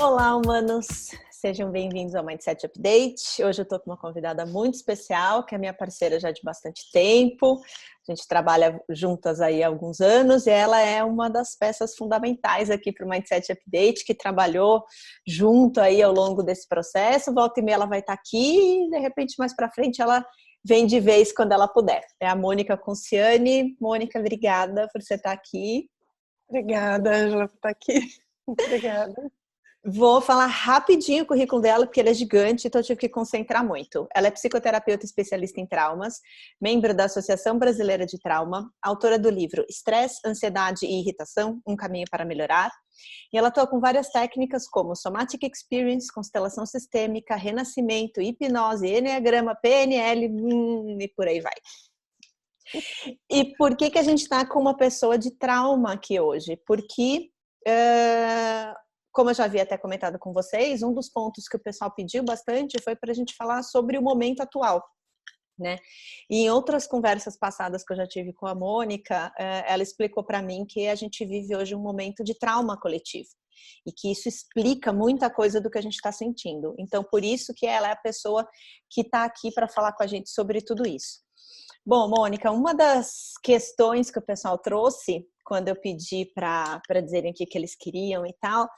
Olá, humanos! Sejam bem-vindos ao Mindset Update. Hoje eu estou com uma convidada muito especial, que é minha parceira já de bastante tempo. A gente trabalha juntas aí há alguns anos e ela é uma das peças fundamentais aqui para o Mindset Update, que trabalhou junto aí ao longo desse processo. Volta e meia ela vai estar aqui e, de repente, mais para frente, ela vem de vez quando ela puder. É a Mônica Conciani. Mônica, obrigada por você estar aqui. Obrigada, Ângela, por estar aqui. Obrigada. Vou falar rapidinho o currículo dela, porque ele é gigante, então eu tive que concentrar muito. Ela é psicoterapeuta especialista em traumas, membro da Associação Brasileira de Trauma, autora do livro Estresse, Ansiedade e Irritação, Um Caminho para Melhorar. E ela atua com várias técnicas como Somatic Experience, constelação sistêmica, renascimento, hipnose, enneagrama, PNL, e por aí vai. E por que a gente está com uma pessoa de trauma aqui hoje? Porque... como eu já havia até comentado com vocês, um dos pontos que o pessoal pediu bastante foi para a gente falar sobre o momento atual, né? E em outras conversas passadas que eu já tive com a Mônica, ela explicou para mim que a gente vive hoje um momento de trauma coletivo e que isso explica muita coisa do que a gente está sentindo. Então, por isso que ela é a pessoa que está aqui para falar com a gente sobre tudo isso. Bom, Mônica, uma das questões que o pessoal trouxe quando eu pedi para dizerem o que eles queriam e tal,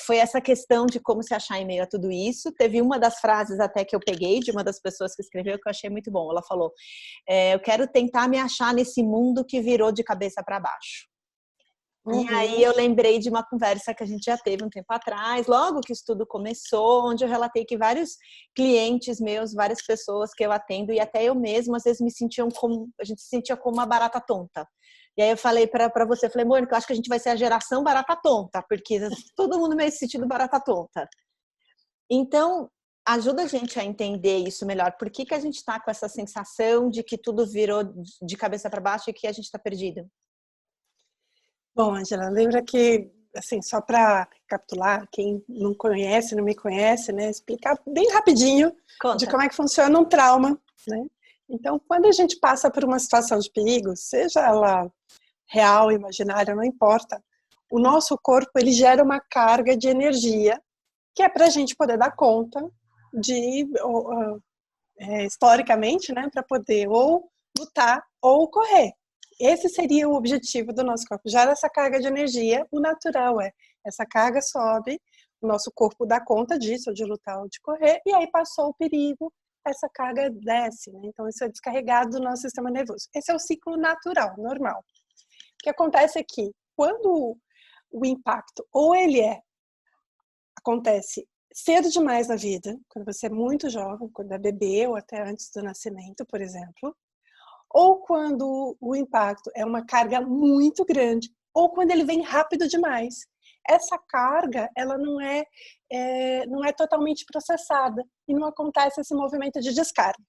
foi essa questão de como se achar em meio a tudo isso. Teve uma das frases até que eu peguei de uma das pessoas que escreveu que eu achei muito bom. Ela falou, eu quero tentar me achar nesse mundo que virou de cabeça para baixo. E aí eu lembrei de uma conversa que a gente já teve um tempo atrás, logo que o estudo começou, onde eu relatei que vários clientes meus, várias pessoas que eu atendo, e até eu mesma, às vezes a gente se sentia como uma barata tonta. E aí eu falei para você, falei, Mônica, eu acho que a gente vai ser a geração barata tonta, porque todo mundo meio sentido barata tonta. Então, ajuda a gente a entender isso melhor. Por que a gente está com essa sensação de que tudo virou de cabeça para baixo e que a gente está perdido? Bom, Ângela, lembra que, assim, só para recapitular, quem não conhece, não me conhece, né, explicar bem rapidinho de como é que funciona um trauma, né? Então, quando a gente passa por uma situação de perigo, seja ela real, imaginária, não importa, o nosso corpo, ele gera uma carga de energia que é para a gente poder dar conta de, historicamente, né, para poder ou lutar ou correr. Esse seria o objetivo do nosso corpo, gera essa carga de energia, o natural essa carga sobe, o nosso corpo dá conta disso, de lutar ou de correr, e aí passou o perigo, essa carga desce, né? Então isso é descarregado do nosso sistema nervoso. Esse é o ciclo natural, normal. O que acontece é que quando o impacto, ou ele acontece cedo demais na vida, quando você é muito jovem, quando é bebê ou até antes do nascimento, por exemplo, ou quando o impacto é uma carga muito grande, ou quando ele vem rápido demais. Essa carga, ela não é totalmente processada e não acontece esse movimento de descarga.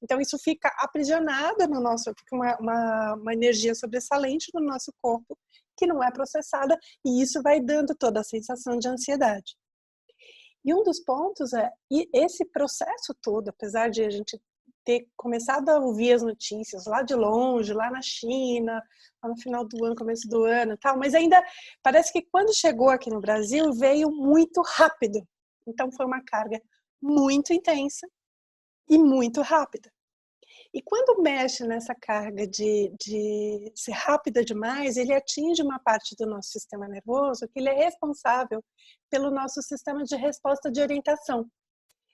Então, isso fica aprisionado no nosso, fica uma energia sobressalente no nosso corpo que não é processada e isso vai dando toda a sensação de ansiedade. E um dos pontos e esse processo todo, apesar de a gente ter começado a ouvir as notícias lá de longe, lá na China, lá no final do ano, começo do ano e tal, mas ainda parece que quando chegou aqui no Brasil veio muito rápido. Então foi uma carga muito intensa e muito rápida. E quando mexe nessa carga de ser rápida demais, ele atinge uma parte do nosso sistema nervoso que ele é responsável pelo nosso sistema de resposta de orientação.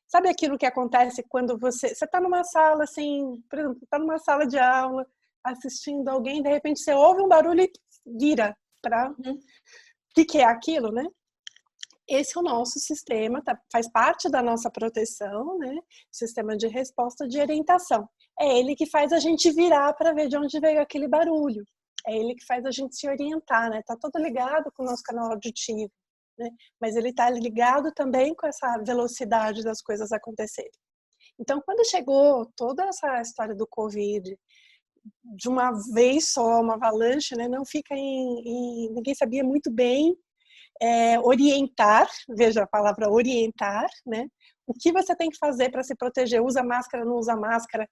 Sabe aquilo que acontece quando você está numa sala, assim, por exemplo, está numa sala de aula, assistindo alguém, de repente você ouve um barulho e vira para o que é aquilo, né? Esse é o nosso sistema, faz parte da nossa proteção, né? Sistema de resposta de orientação. É ele que faz a gente virar para ver de onde veio aquele barulho. É ele que faz a gente se orientar, né? Tá todo ligado com o nosso canal auditivo, né? Mas ele tá ligado também com essa velocidade das coisas acontecerem. Então, quando chegou toda essa história do Covid, de uma vez só, uma avalanche, né? Não fica ninguém sabia muito bem orientar, veja a palavra orientar, né? O que você tem que fazer para se proteger? Usa máscara, não usa máscara?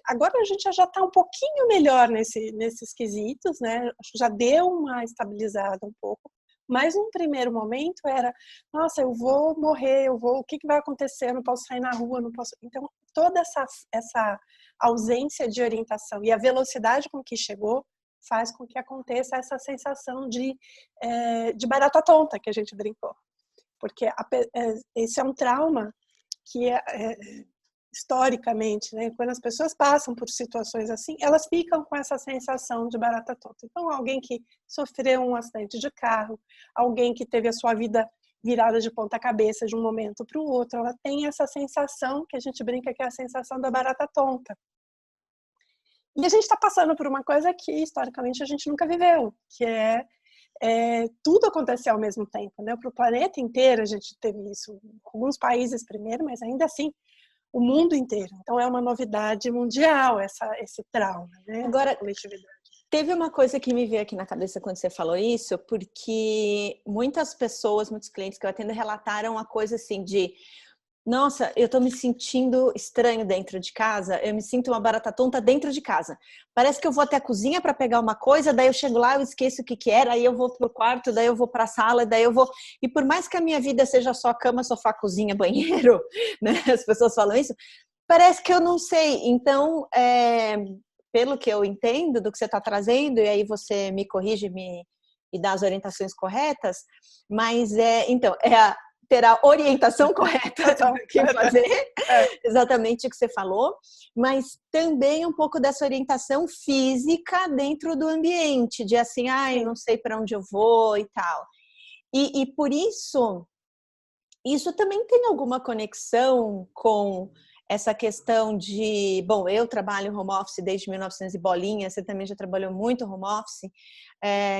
Agora a gente já está um pouquinho melhor nesses quesitos, né? Acho que já deu uma estabilizada um pouco, Mas num primeiro momento era, nossa, eu vou morrer, o que vai acontecer? Eu não posso sair na rua, não posso. Então, toda essa ausência de orientação e a velocidade com que chegou faz com que aconteça essa sensação de barata tonta que a gente brincou. Porque esse é um trauma que historicamente, né, quando as pessoas passam por situações assim, elas ficam com essa sensação de barata tonta. Então, alguém que sofreu um acidente de carro, alguém que teve a sua vida virada de ponta cabeça de um momento para o outro, ela tem essa sensação que a gente brinca que é a sensação da barata tonta. E a gente está passando por uma coisa que historicamente a gente nunca viveu, que tudo acontecer ao mesmo tempo, né? Para o planeta inteiro a gente teve isso, alguns países primeiro, mas ainda assim o mundo inteiro. Então é uma novidade mundial esse trauma, né? Agora, teve uma coisa que me veio aqui na cabeça quando você falou isso, porque muitas pessoas, muitos clientes que eu atendo relataram uma coisa assim de: nossa, eu tô me sentindo estranho dentro de casa, eu me sinto uma barata tonta dentro de casa. Parece que eu vou até a cozinha para pegar uma coisa, daí eu chego lá, eu esqueço o que era, aí eu vou pro quarto, daí eu vou pra sala, daí eu vou... E por mais que a minha vida seja só cama, sofá, cozinha, banheiro, né? As pessoas falam isso, parece que eu não sei. Então, pelo que eu entendo do que você está trazendo, e aí você me corrige e dá as orientações corretas, mas então, ter a orientação correta do que fazer, exatamente o que você falou, mas também um pouco dessa orientação física dentro do ambiente, de assim, não sei para onde eu vou e tal. E por isso também tem alguma conexão com essa questão de... Bom, eu trabalho home office desde 1900 e bolinha, você também já trabalhou muito home office,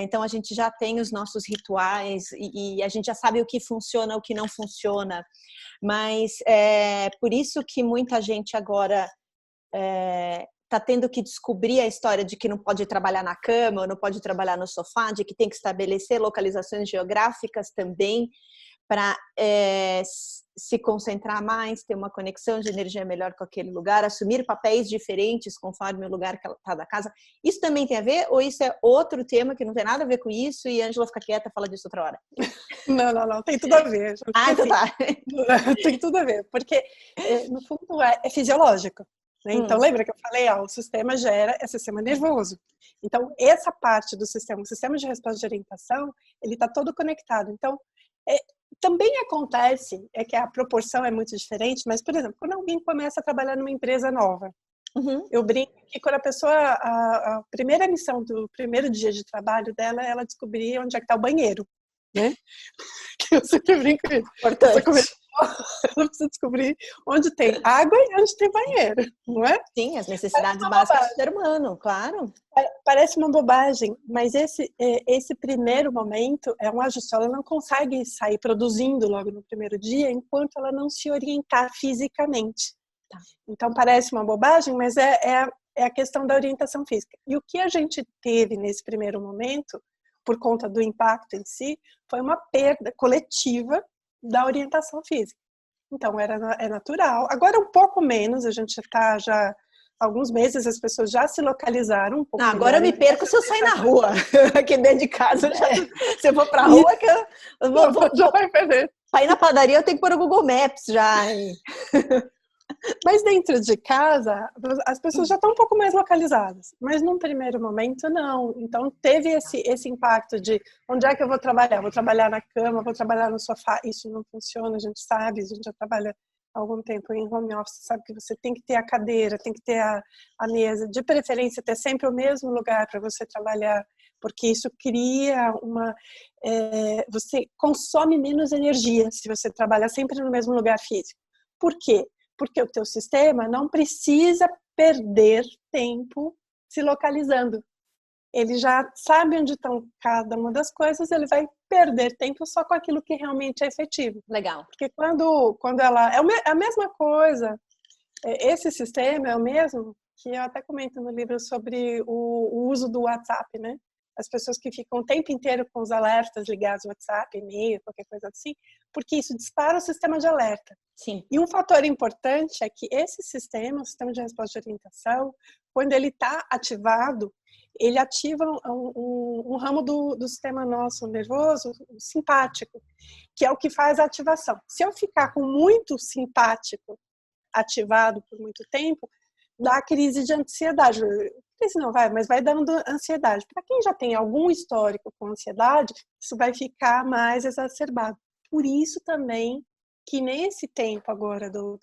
então a gente já tem os nossos rituais e a gente já sabe o que funciona, o que não funciona, mas por isso que muita gente agora está tendo que descobrir a história de que não pode trabalhar na cama, ou não pode trabalhar no sofá, de que tem que estabelecer localizações geográficas também, para se concentrar mais, ter uma conexão de energia melhor com aquele lugar, assumir papéis diferentes conforme o lugar que ela está da casa. Isso também tem a ver? Ou isso é outro tema que não tem nada a ver com isso e a Ângela fica quieta e fala disso outra hora? Não, tem tudo a ver. Então tá. Tem tudo a ver, porque no fundo é fisiológico. Né? Então, lembra que eu falei, o sistema é sistema nervoso. Então, essa parte do sistema, o sistema de resposta de orientação, ele está todo conectado. Então, também acontece, que a proporção é muito diferente, mas, por exemplo, quando alguém começa a trabalhar numa empresa nova, eu brinco que quando a pessoa, a primeira missão do primeiro dia de trabalho dela é ela descobrir onde é que está o banheiro, né? Eu sempre brinco isso. Importante. Ela precisa descobrir onde tem água e onde tem banheiro, não é? Sim, as necessidades básicas do ser humano, claro. Parece uma bobagem, mas esse primeiro momento é um ajuste. Ela não consegue sair produzindo logo no primeiro dia enquanto ela não se orientar fisicamente. Tá. Então parece uma bobagem, mas é a questão da orientação física. E o que a gente teve nesse primeiro momento, por conta do impacto em si, foi uma perda coletiva da orientação física. Então é natural. Agora um pouco menos, a gente está já alguns meses, as pessoas já se localizaram um pouco. Agora eu me perco se eu sair na rua. Aqui dentro de casa, se eu for pra rua, que eu vou já vai perder. Pra ir na padaria eu tenho que pôr o Google Maps já. Mas dentro de casa, as pessoas já estão um pouco mais localizadas. Mas num primeiro momento, não. Então, teve esse impacto de onde é que eu vou trabalhar? Vou trabalhar na cama, vou trabalhar no sofá. Isso não funciona, a gente sabe. A gente já trabalha há algum tempo em home office. Sabe que você tem que ter a cadeira, tem que ter a mesa. De preferência, ter sempre o mesmo lugar para você trabalhar. Porque isso cria você consome menos energia se você trabalha sempre no mesmo lugar físico. Por quê? Porque o teu sistema não precisa perder tempo se localizando. Ele já sabe onde estão cada uma das coisas, ele vai perder tempo só com aquilo que realmente é efetivo. Legal. Porque quando ela... É a mesma coisa, esse sistema é o mesmo que eu até comento no livro sobre o uso do WhatsApp, né? As pessoas que ficam o tempo inteiro com os alertas ligados ao WhatsApp, e-mail, qualquer coisa assim, porque isso dispara o sistema de alerta. Sim. E um fator importante é que esse sistema, o sistema de resposta de orientação, quando ele está ativado, ele ativa um ramo do sistema nosso nervoso, o simpático, que é o que faz a ativação. Se eu ficar com muito simpático ativado por muito tempo, dá crise de ansiedade. Crise não vai, mas vai dando ansiedade. Para quem já tem algum histórico com ansiedade, isso vai ficar mais exacerbado. Por isso também que nesse tempo agora do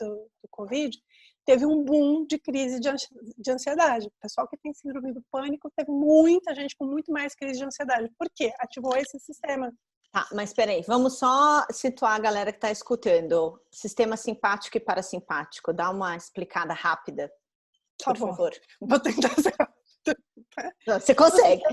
Covid, teve um boom de crise de ansiedade. O pessoal que tem síndrome do pânico, teve muita gente com muito mais crise de ansiedade. Por quê? Ativou esse sistema. Tá, mas peraí, vamos só situar a galera que está escutando. Sistema simpático e parasimpático. Dá uma explicada rápida, por favor. Vou tentar ser rápida. Você consegue.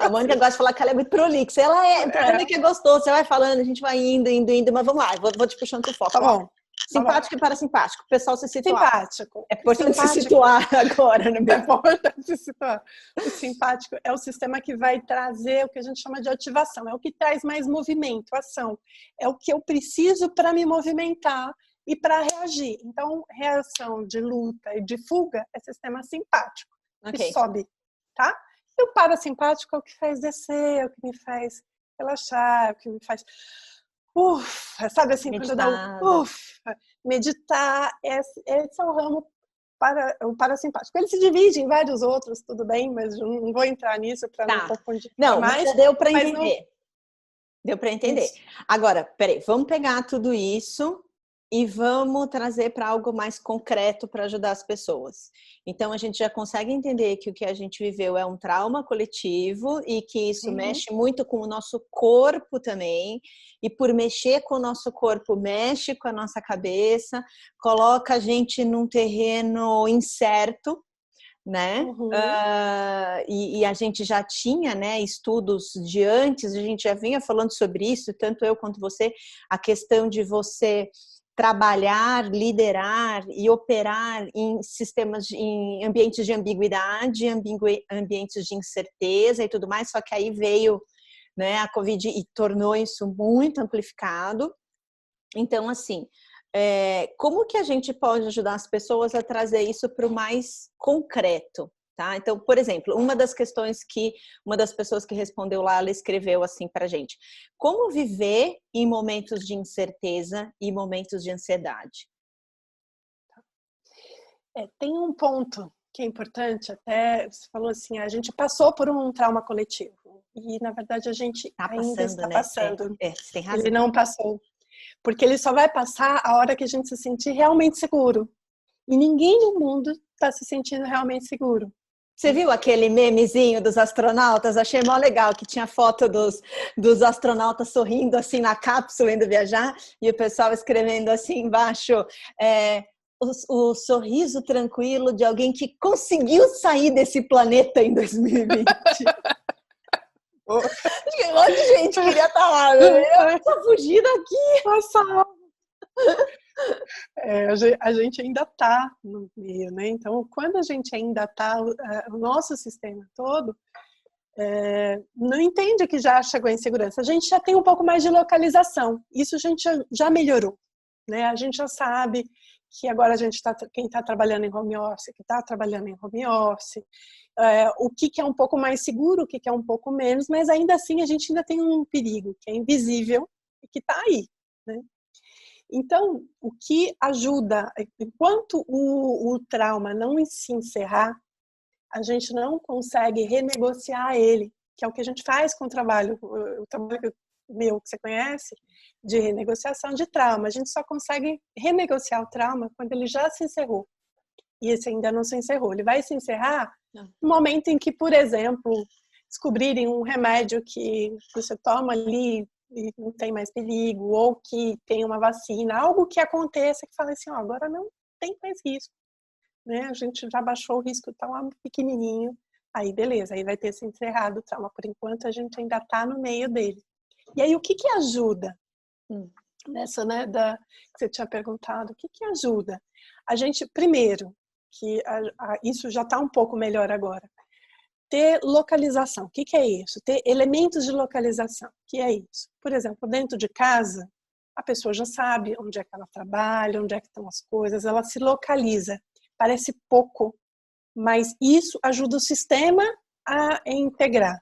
A Mônica gosta de falar que ela é muito prolixa. Ela é, o problema é que é gostoso. Você vai falando, a gente vai indo, mas vamos lá, vou te puxando pro foco. Tá bom. Simpático e parasimpático. O pessoal se situar. Simpático. É importante se situar agora. No É importante se situar. O simpático é o sistema que vai trazer o que a gente chama de ativação. É o que traz mais movimento, ação. É o que eu preciso para me movimentar e para reagir. Então, reação de luta e de fuga é sistema simpático. Que sobe, tá? E o parasimpático é o que faz descer, é o que me faz relaxar, é o que me faz... Ufa, sabe assim, meditar. Quando eu dou ufa, meditar, esse é o ramo o parasimpático. Ele se divide em vários outros, tudo bem, mas eu não vou entrar nisso para não confundir. Não, mais. Mas deu para entender. Não... Deu para entender. Isso. Agora, peraí, vamos pegar tudo isso e vamos trazer para algo mais concreto para ajudar as pessoas. Então, a gente já consegue entender que o que a gente viveu é um trauma coletivo e que isso mexe muito com o nosso corpo também. E por mexer com o nosso corpo, mexe com a nossa cabeça, coloca a gente num terreno incerto, né? E a gente já tinha, né, estudos de antes, a gente já vinha falando sobre isso, tanto eu quanto você, a questão de você trabalhar, liderar e operar em sistemas, em ambientes de ambiguidade, ambientes de incerteza e tudo mais, só que aí veio, né, a Covid e tornou isso muito amplificado. Então, assim, como que a gente pode ajudar as pessoas a trazer isso para o mais concreto? Tá? Então, por exemplo, uma das questões que uma das pessoas que respondeu lá, ela escreveu assim para a gente: como viver em momentos de incerteza e momentos de ansiedade? Tem um ponto que é importante, até você falou assim, a gente passou por um trauma coletivo e, na verdade, a gente ainda está passando. Você tem razão. Ele não passou, porque ele só vai passar a hora que a gente se sentir realmente seguro. E ninguém no mundo está se sentindo realmente seguro. Você viu aquele memezinho dos astronautas? Achei mó legal, que tinha foto dos astronautas sorrindo assim na cápsula indo viajar e o pessoal escrevendo assim embaixo o sorriso tranquilo de alguém que conseguiu sair desse planeta em 2020. Um monte de gente queria estar lá, eu só fugir daqui. Nossa. A gente ainda está no meio, né? Então, quando a gente ainda está, o nosso sistema todo não entende que já chegou em segurança. A gente já tem um pouco mais de localização. Isso a gente já melhorou, né? A gente já sabe que agora a gente quem está trabalhando em home office, que está trabalhando em home office, o que é um pouco mais seguro, o que é um pouco menos, mas ainda assim a gente ainda tem um perigo que é invisível e que está aí, né? Então, o que ajuda, enquanto o trauma não se encerrar, a gente não consegue renegociar ele, que é o que a gente faz com o trabalho meu que você conhece, de renegociação de trauma. A gente só consegue renegociar o trauma quando ele já se encerrou. E esse ainda não se encerrou. Ele vai se encerrar no momento em que, por exemplo, descobrirem um remédio que você toma ali e não tem mais perigo, ou que tem uma vacina, algo que aconteça que fala assim, agora não tem mais risco, né? A gente já baixou o risco, tá lá pequenininho, aí beleza, aí vai ter se encerrado o trauma. Por enquanto a gente ainda tá no meio dele. E aí o que ajuda nessa, né, que você tinha perguntado, o que ajuda? A gente, primeiro, que isso já tá um pouco melhor agora, ter localização. O que é isso? Ter elementos de localização. O que é isso? Por exemplo, dentro de casa, a pessoa já sabe onde é que ela trabalha, onde é que estão as coisas, ela se localiza. Parece pouco, mas isso ajuda o sistema a integrar.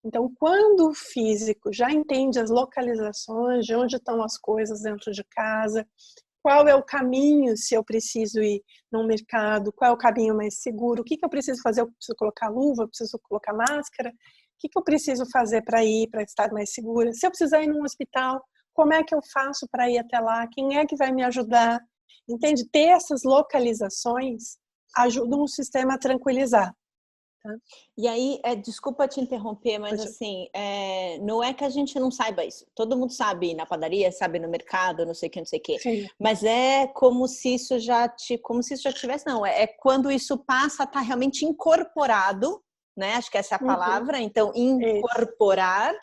Então, quando o físico já entende as localizações, de onde estão as coisas dentro de casa, qual é o caminho se eu preciso ir num mercado, qual é o caminho mais seguro, o que eu preciso fazer, eu preciso colocar luva, eu preciso colocar máscara, o que eu preciso fazer para ir, para estar mais segura, se eu precisar ir num hospital, como é que eu faço para ir até lá, quem é que vai me ajudar, entende? Ter essas localizações ajudam o sistema a tranquilizar. Tá? E aí, desculpa te interromper, mas assim, não é que a gente não saiba isso. Todo mundo sabe na padaria, sabe no mercado, não sei o que, não sei o que. Sim. Mas é como se isso já tivesse, não. É quando isso passa a estar realmente incorporado, né? Acho que essa é a palavra. Então, incorporar,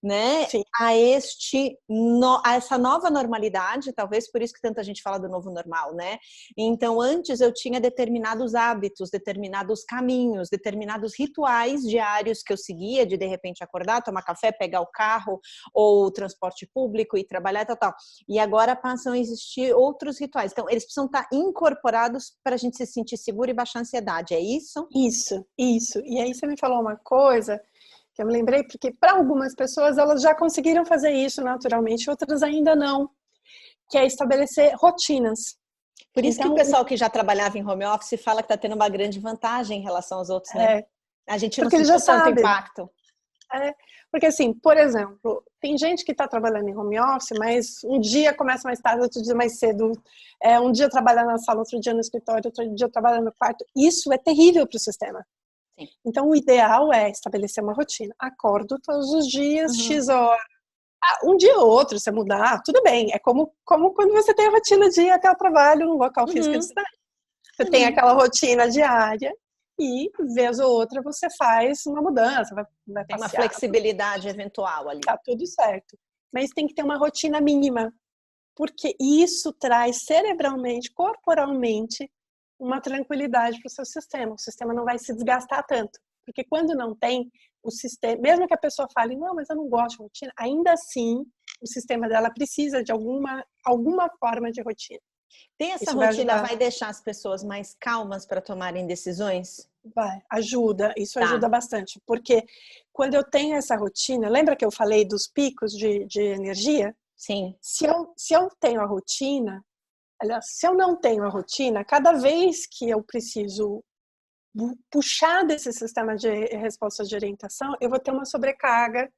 né? Sim. A essa nova normalidade, talvez por isso que tanta gente fala do novo normal, né? Então, antes eu tinha determinados hábitos, determinados caminhos, determinados rituais diários que eu seguia, de repente acordar, tomar café, pegar o carro ou o transporte público e trabalhar, tal. E agora passam a existir outros rituais. Então, eles precisam estar incorporados para a gente se sentir seguro e baixar a ansiedade, é isso? Isso. E aí você me falou uma coisa que eu me lembrei, porque para algumas pessoas elas já conseguiram fazer isso naturalmente, outras ainda não, que é estabelecer rotinas. Por isso que o pessoal que já trabalhava em home office fala que está tendo uma grande vantagem em relação aos outros, né? A gente não sentiu tanto impacto. Porque assim, por exemplo, tem gente que está trabalhando em home office, mas um dia começa mais tarde, outro dia mais cedo, um dia trabalha na sala, outro dia no escritório, outro dia trabalha no quarto. Isso é terrível para o sistema. Sim. Então, o ideal é estabelecer uma rotina. Acordo todos os dias, X horas. Um dia ou outro, você mudar, tudo bem. É como quando você tem a rotina de ir até o trabalho no local físico de cidade. Você tem aquela rotina diária e, vez ou outra, você faz uma mudança, vai tem passear. Uma flexibilidade eventual ali. Tá tudo certo. Mas tem que ter uma rotina mínima, porque isso traz cerebralmente, corporalmente, uma tranquilidade para o seu sistema. O sistema não vai se desgastar tanto. Porque quando não tem, o sistema, mesmo que a pessoa fale, não, mas eu não gosto de rotina, ainda assim, o sistema dela precisa de alguma forma de rotina. Tem essa rotina, vai deixar as pessoas mais calmas para tomarem decisões? Vai, ajuda, isso ajuda bastante. Porque quando eu tenho essa rotina, lembra que eu falei dos picos de energia? Sim. Se eu tenho a rotina, aliás, se eu não tenho a rotina, cada vez que eu preciso puxar desse sistema de resposta de orientação, eu vou ter uma sobrecarga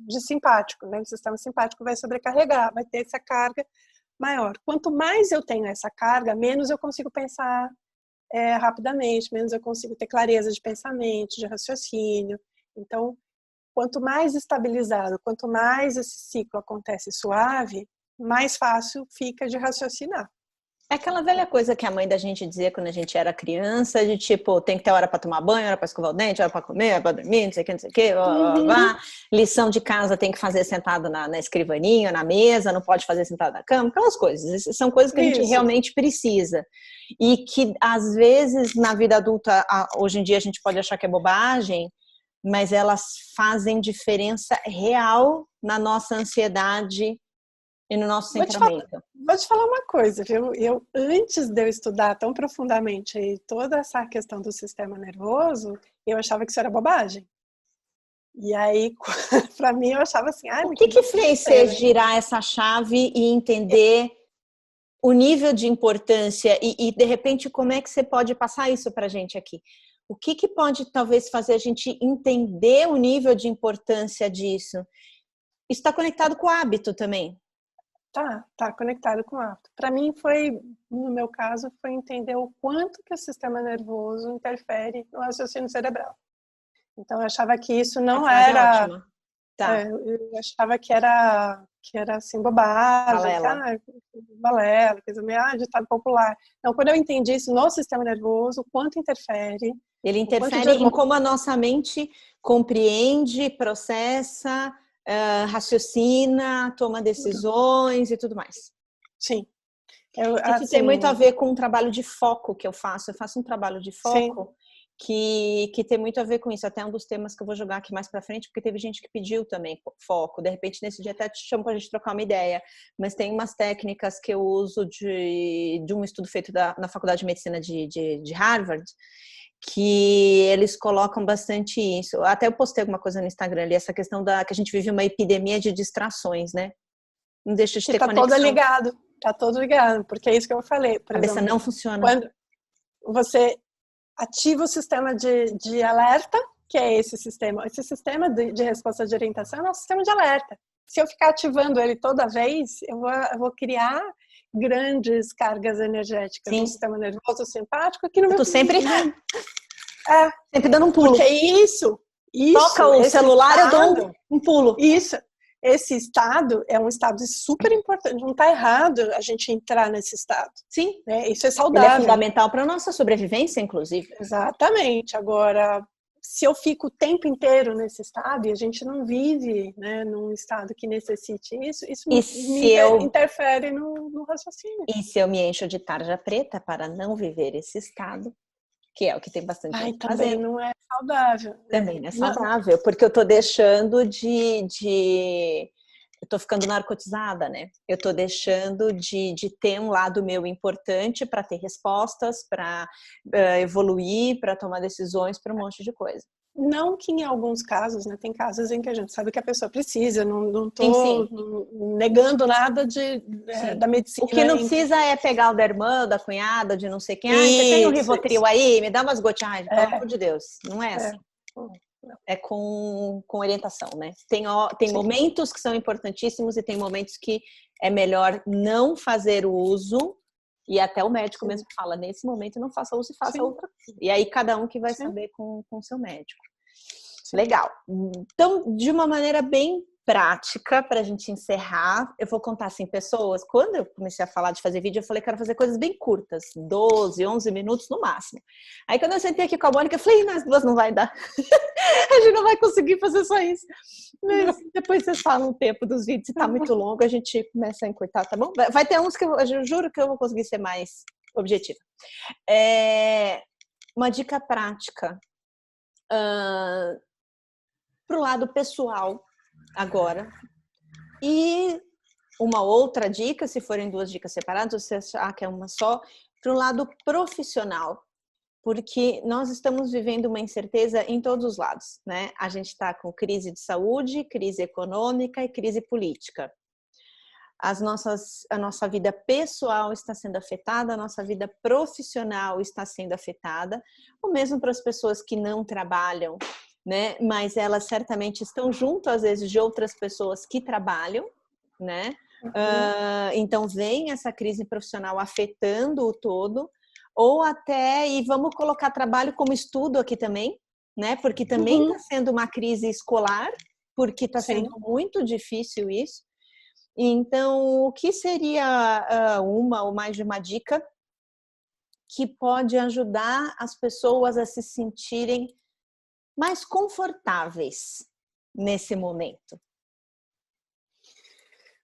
de simpático, né? O sistema simpático vai sobrecarregar, vai ter essa carga maior. Quanto mais eu tenho essa carga, menos eu consigo pensar rapidamente, menos eu consigo ter clareza de pensamento, de raciocínio. Então, quanto mais estabilizado, quanto mais esse ciclo acontece suave, mais fácil fica de raciocinar. É aquela velha coisa que a mãe da gente dizia quando a gente era criança, de tipo, tem que ter hora para tomar banho, hora para escovar o dente, hora para comer, hora para dormir, não sei o que, não sei o que, lição de casa tem que fazer sentado na escrivaninha, na mesa, não pode fazer sentado na cama, aquelas coisas. São coisas que a gente realmente precisa. E que, às vezes, na vida adulta, hoje em dia a gente pode achar que é bobagem, mas elas fazem diferença real na nossa ansiedade e no nosso centramento. Vou te falar uma coisa, viu? Antes de eu estudar tão profundamente toda essa questão do sistema nervoso, eu achava que isso era bobagem. E aí, para mim, eu achava assim... O que fez você girar essa chave e entender o nível de importância e, de repente, como é que você pode passar isso para a gente aqui? O que pode, talvez, fazer a gente entender o nível de importância disso? Isso está conectado com o hábito também. Tá conectado com o hábito. Para mim no meu caso, foi entender o quanto que o sistema nervoso interfere no raciocínio cerebral. Então, eu achava que isso não era... Ótima. Tá. Eu achava que era assim, bobagem, balela, coisa meio ditado popular. Então, quando eu entendi isso no sistema nervoso, o quanto interfere... Ele interfere em como a nossa mente compreende, processa... raciocina, toma decisões e tudo mais. Sim. Isso tem muito a ver com um trabalho de foco que eu faço. Eu faço um trabalho de foco que tem muito a ver com isso. Até um dos temas que eu vou jogar aqui mais pra frente, porque teve gente que pediu também foco. De repente, nesse dia até te chamo pra gente trocar uma ideia. Mas tem umas técnicas que eu uso de um estudo feito na Faculdade de Medicina de Harvard, que eles colocam bastante isso. Até eu postei alguma coisa no Instagram ali, essa questão que a gente vive uma epidemia de distrações, né? Não deixa de ter conexão. Tá todo ligado, porque é isso que eu falei. Por a cabeça exemplo, não funciona. Quando você ativa o sistema de alerta, que é esse sistema de resposta de orientação é um sistema de alerta. Se eu ficar ativando ele toda vez, eu vou criar grandes cargas energéticas no sistema nervoso simpático que não vai... Eu tô sempre dando um pulo. Porque isso toca o celular, estado, eu dou um pulo. Isso. Esse estado é um estado super importante. Não está errado a gente entrar nesse estado. Sim. Né? Isso é saudável. Ele é fundamental para a nossa sobrevivência, inclusive. Exatamente. Agora, se eu fico o tempo inteiro nesse estado e a gente não vive, né, num estado que necessite isso interfere no raciocínio. E se eu me encho de tarja preta para não viver esse estado, que é o que tem bastante gente também fazendo. não é saudável. Também não é saudável, porque eu tô deixando eu tô ficando narcotizada, né? Eu tô deixando de ter um lado meu importante para ter respostas, para evoluir, para tomar decisões, para um monte de coisa. Não que em alguns casos, né? Tem casos em que a gente sabe que a pessoa precisa, não tô negando nada da medicina. O que não precisa é pegar o da irmã, da cunhada, de não sei quem. Você tem um Rivotril aí? Me dá umas gotinhas. Pelo amor de Deus. Não é assim. É com orientação, né? Tem momentos que são importantíssimos e tem momentos que é melhor não fazer o uso. E até o médico mesmo fala, nesse momento não faça uso e faça outra coisa. E aí cada um que vai saber com o seu médico. Legal. Então, de uma maneira bem prática, para a gente encerrar, eu vou contar assim, pessoas, quando eu comecei a falar de fazer vídeo, eu falei que quero fazer coisas bem curtas, 12, 11 minutos no máximo. Aí quando eu sentei aqui com a Mônica, eu falei, nós duas não vai dar. A gente não vai conseguir fazer só isso. Mas depois vocês falam o tempo dos vídeos, se tá muito longo, a gente começa a encurtar, tá bom? Vai ter uns que eu juro que eu vou conseguir ser mais objetiva. Uma dica prática pro lado pessoal agora. E uma outra dica, se forem duas dicas separadas, você achar que é uma só, pro lado profissional. Porque nós estamos vivendo uma incerteza em todos os lados, né? A gente está com crise de saúde, crise econômica e crise política. A nossa vida pessoal está sendo afetada, a nossa vida profissional está sendo afetada, ou mesmo para as pessoas que não trabalham, né? Mas elas certamente estão junto, às vezes, de outras pessoas que trabalham, né? Então, vem essa crise profissional afetando o todo, ou até, e vamos colocar trabalho como estudo aqui também, né? Porque também está sendo uma crise escolar, porque está sendo muito difícil isso. Então, o que seria uma ou mais de uma dica que pode ajudar as pessoas a se sentirem mais confortáveis nesse momento?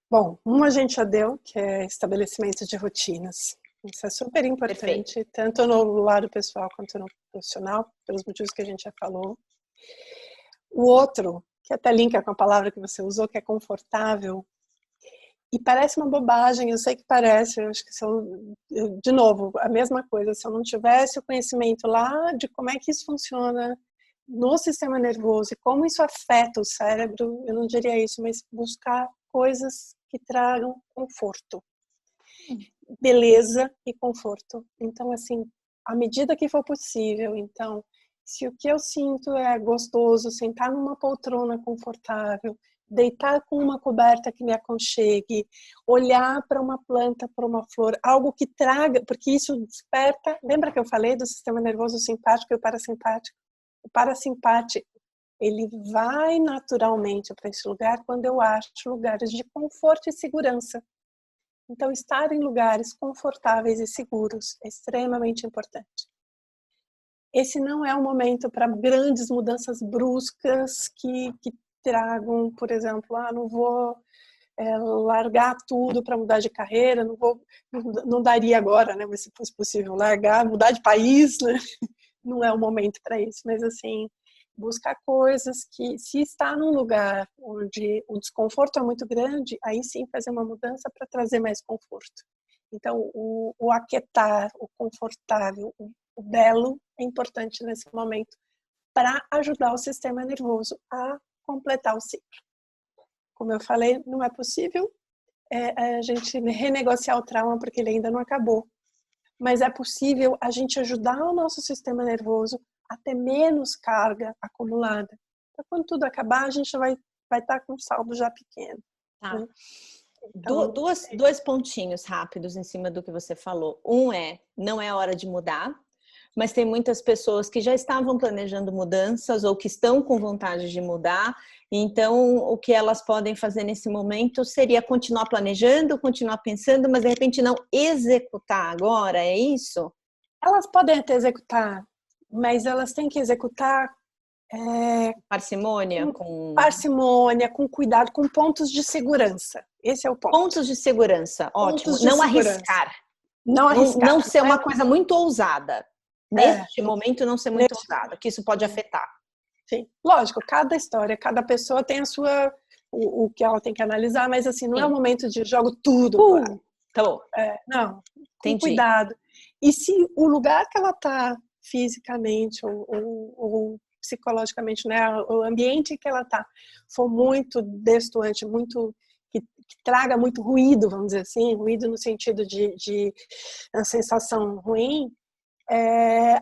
Bom, uma a gente já deu, que é estabelecimento de rotinas. Isso é super importante, Perfeito. Tanto no lado pessoal quanto no profissional, pelos motivos que a gente já falou. O outro, que até linka com a palavra que você usou, que é confortável, e parece uma bobagem, eu sei que parece, eu acho que de novo, a mesma coisa, se eu não tivesse o conhecimento lá de como é que isso funciona no sistema nervoso e como isso afeta o cérebro, eu não diria isso, mas buscar coisas que tragam conforto, beleza e conforto. Então, assim, à medida que for possível, então, se o que eu sinto é gostoso, sentar numa poltrona confortável, deitar com uma coberta que me aconchegue, olhar para uma planta, para uma flor, algo que traga, porque isso desperta, lembra que eu falei do sistema nervoso simpático e o parasimpático? O parasimpático, ele vai naturalmente para esse lugar quando eu acho lugares de conforto e segurança. Então, estar em lugares confortáveis e seguros é extremamente importante. Esse não é um momento para grandes mudanças bruscas que tragam, por exemplo, não vou largar tudo para mudar de carreira, não daria agora, né, mas se fosse possível mudar de país, né? Não é o momento para isso, mas assim, buscar coisas que, se está num lugar onde o desconforto é muito grande, aí sim fazer uma mudança para trazer mais conforto. Então, o aquietar, o confortável, o O belo é importante nesse momento para ajudar o sistema nervoso a completar o ciclo. Como eu falei, não é possível a gente renegociar o trauma porque ele ainda não acabou. Mas é possível a gente ajudar o nosso sistema nervoso a ter menos carga acumulada. Então, quando tudo acabar, a gente vai estar com um saldo já pequeno. Tá. Né? Então, Dois pontinhos rápidos em cima do que você falou. Não é hora de mudar, mas tem muitas pessoas que já estavam planejando mudanças ou que estão com vontade de mudar. Então, o que elas podem fazer nesse momento seria continuar planejando, continuar pensando, mas de repente não executar agora, é isso? elas podem até executar, mas elas têm que executar Parcimônia, com parcimônia, com cuidado, com pontos de segurança. Esse é o ponto. Pontos de segurança, ótimo. Pontos de Não segurança. arriscar. Não arriscar. Não ser uma coisa muito ousada. Neste momento, não ser muito ousada, que isso pode afetar. Sim, lógico, cada história, cada pessoa tem a sua, o que ela tem que analisar, mas assim, não é o momento de jogo tudo. Tá bom. Não, com Entendi. cuidado. E se o lugar que ela está fisicamente ou psicologicamente, né, o ambiente que ela está for muito destoante, muito que traga muito ruído, vamos dizer assim, ruído no sentido de uma sensação ruim,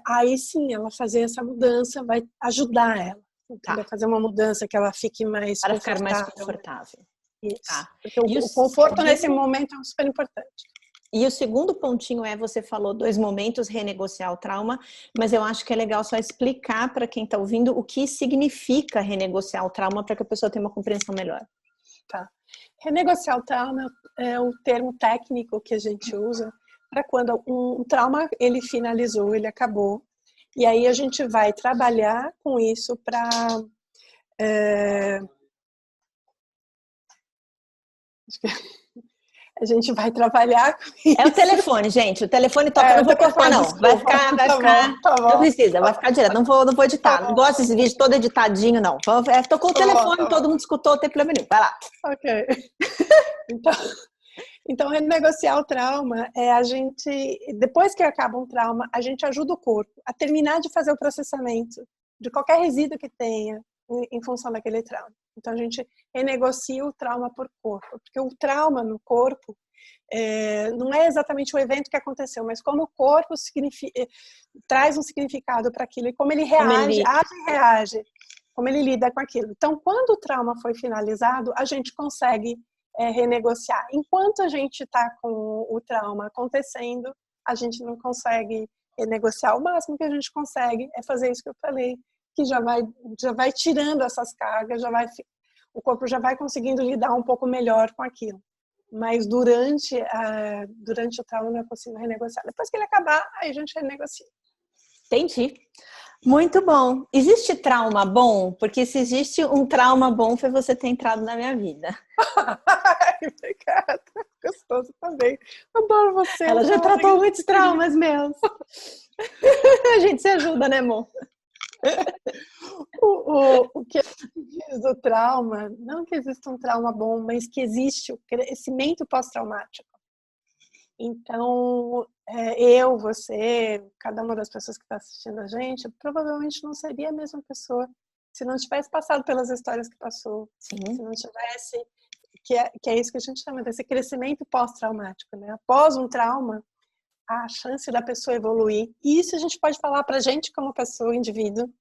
aí sim, ela fazer essa mudança vai ajudar ela. Tá. Fazer uma mudança que ela fique mais para confortável. ficar mais confortável. Isso. Tá. Porque o conforto nesse momento é super importante. E o segundo pontinho você falou 2 momentos, renegociar o trauma, mas eu acho que é legal só explicar para quem está ouvindo o que significa renegociar o trauma para que a pessoa tenha uma compreensão melhor. Tá. Renegociar o trauma é o termo técnico que a gente usa para quando um trauma ele finalizou, ele acabou, e aí a gente vai trabalhar com isso para a gente vai trabalhar com isso. É o telefone, gente. O telefone toca, não vou cortar, não. Desculpa. Vai ficar. Tá bom. Não precisa, vai ficar direto. Não vou editar. Não gosto desse vídeo todo editadinho, não. Tocou o telefone, todo mundo escutou, não tem problema nenhum. Vai lá. Ok. Então, renegociar o trauma é a gente, depois que acaba um trauma, a gente ajuda o corpo a terminar de fazer o processamento de qualquer resíduo que tenha em função daquele trauma. Então, a gente renegocia o trauma por corpo, porque o trauma no corpo não é exatamente o evento que aconteceu, mas como o corpo traz um significado para aquilo e como ele reage, age e reage, como ele lida com aquilo. Então, quando o trauma foi finalizado, a gente consegue renegociar. Enquanto a gente está com o trauma acontecendo, a gente não consegue renegociar. O máximo que a gente consegue é fazer isso que eu falei, que já vai tirando essas cargas, o corpo já vai conseguindo lidar um pouco melhor com aquilo. Mas durante o trauma não é possível renegociar. Depois que ele acabar, aí a gente renegocia. Entendi. Muito bom. Existe trauma bom? Porque se existe um trauma bom, foi você ter entrado na minha vida. Obrigada. Gostoso também. Adoro você. Ela já tratou muitos traumas meus. A gente se ajuda, né, amor? O que diz do trauma, não que exista um trauma bom, mas que existe o crescimento pós-traumático. Então, você, cada uma das pessoas que está assistindo a gente, provavelmente não seria a mesma pessoa se não tivesse passado pelas histórias que passou. Sim. Se não tivesse, que é isso que a gente chama desse crescimento pós-traumático, né? Após um trauma, a chance da pessoa evoluir. E isso a gente pode falar para a gente como pessoa, indivíduo.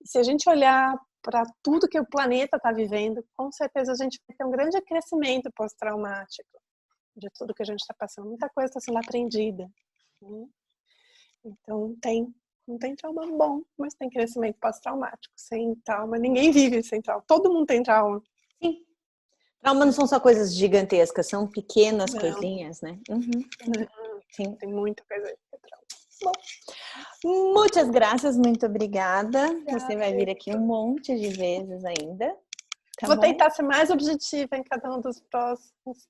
Se a gente olhar para tudo que o planeta está vivendo, com certeza a gente vai ter um grande crescimento pós-traumático de tudo que a gente está passando. Muita coisa está sendo aprendida. Né? Então, não tem trauma bom, mas tem crescimento pós-traumático. Sem trauma, ninguém vive sem trauma. Todo mundo tem trauma. Sim. Trauma não são só coisas gigantescas, são pequenas coisinhas, né? Sim. Tem muita coisa aí que é trauma. Bom, muitas graças, muito obrigada. Você vai vir aqui um monte de vezes ainda. Tá Vou bom? tentar ser mais objetiva em cada um dos próximos.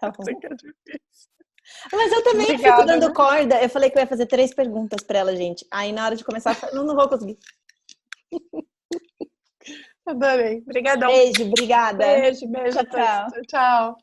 Tá bom. Que é difícil. Mas eu também fico dando corda. Eu falei que eu ia fazer 3 perguntas para ela, gente. Aí na hora de começar, eu não vou conseguir. Adorei. Obrigadão. Beijo, obrigada. Beijo. Tchau, tchau. Tchau.